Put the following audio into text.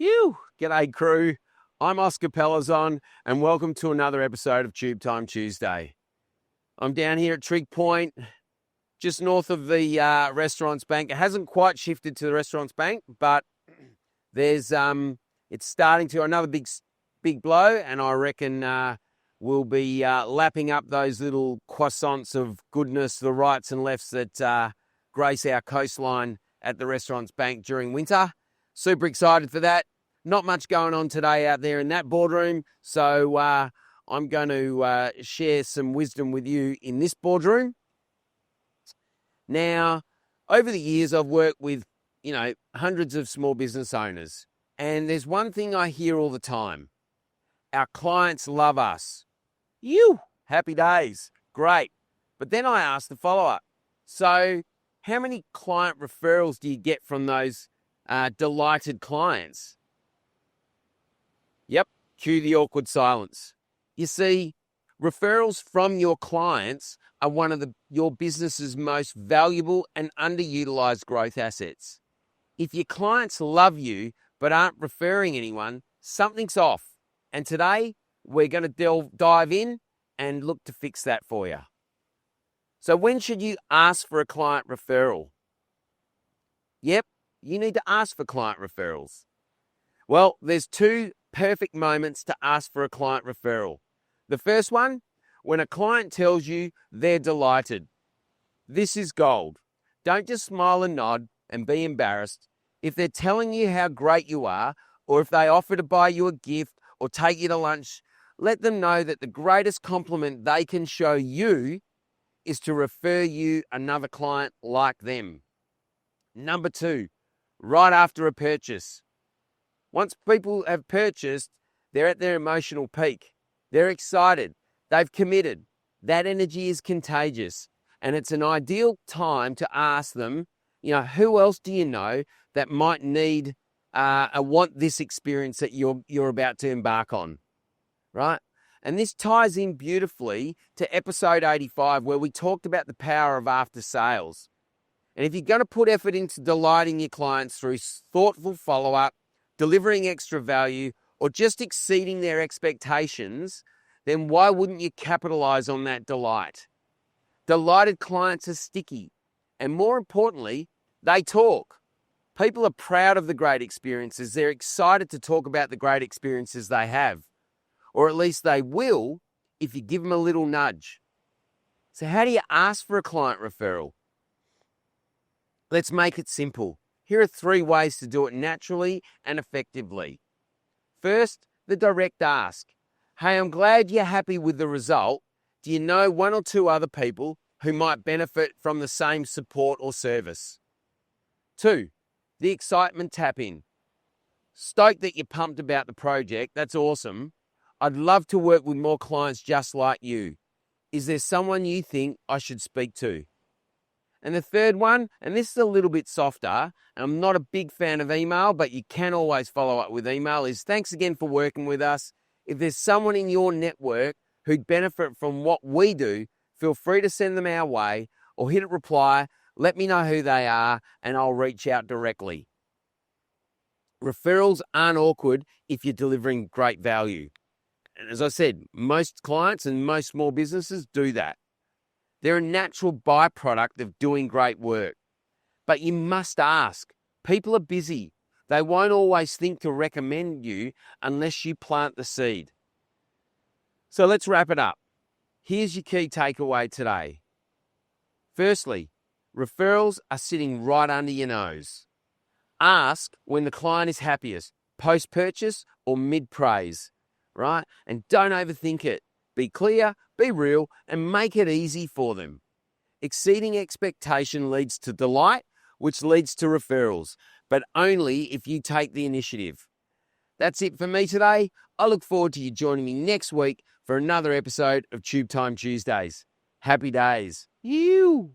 G'day crew, I'm Oscar Pelazon and welcome to another episode of Tube Time Tuesday. I'm down here at Trig Point, just north of the Restaurants Bank. It hasn't quite shifted to the Restaurants Bank, but there's it's starting to another big blow, and I reckon we'll be lapping up those little croissants of goodness, the rights and lefts that grace our coastline at the Restaurants Bank during winter. Super excited for that. Not much going on today out there in that boardroom, so I'm going to share some wisdom with you in this boardroom. Now, over the years, I've worked with, hundreds of small business owners, and there's one thing I hear all the time. Our clients love us. Happy days. Great. But then I ask the follow-up. So how many client referrals do you get from those delighted clients? Yep, cue the awkward silence. You see, referrals from your clients are one of your business's most valuable and underutilized growth assets. If your clients love you but aren't referring anyone, something's off. And today, we're going to dive in and look to fix that for you. So when should you ask for a client referral? Yep, you need to ask for client referrals. Well, there's two perfect moments to ask for a client referral. The first one, when a client tells you they're delighted. This is gold. Don't just smile and nod and be embarrassed. If they're telling you how great you are, or if they offer to buy you a gift or take you to lunch, let them know that the greatest compliment they can show you is to refer you another client like them. Number two, right after a purchase. Once people have purchased, they're at their emotional peak. They're excited. They've committed. That energy is contagious. And it's an ideal time to ask them, who else do you know that might need want this experience that you're about to embark on, right? And this ties in beautifully to episode 85, where we talked about the power of after sales. And if you're going to put effort into delighting your clients through thoughtful follow-up, delivering extra value, or just exceeding their expectations, then why wouldn't you capitalize on that delight? Delighted clients are sticky. And more importantly, they talk. People are proud of the great experiences. They're excited to talk about the great experiences they have. Or at least they will if you give them a little nudge. So how do you ask for a client referral? Let's make it simple. Here are 3 ways to do it naturally and effectively. First, the direct ask. Hey, I'm glad you're happy with the result. Do you know 1 or 2 other people who might benefit from the same support or service? 2, the excitement tap in. Stoked that you're pumped about the project. That's awesome. I'd love to work with more clients just like you. Is there someone you think I should speak to? And the third one, and this is a little bit softer, and I'm not a big fan of email, but you can always follow up with email, is thanks again for working with us. If there's someone in your network who'd benefit from what we do, feel free to send them our way or hit a reply. Let me know who they are and I'll reach out directly. Referrals aren't awkward if you're delivering great value. And as I said, most clients and most small businesses do that. They're a natural byproduct of doing great work. But you must ask. People are busy. They won't always think to recommend you unless you plant the seed. So let's wrap it up. Here's your key takeaway today. Firstly, referrals are sitting right under your nose. Ask when the client is happiest, post-purchase or mid-praise, right? And don't overthink it. Be clear, be real, and make it easy for them. Exceeding expectation leads to delight, which leads to referrals, but only if you take the initiative. That's it for me today. I look forward to you joining me next week for another episode of Tube Time Tuesdays. Happy days. Yewww.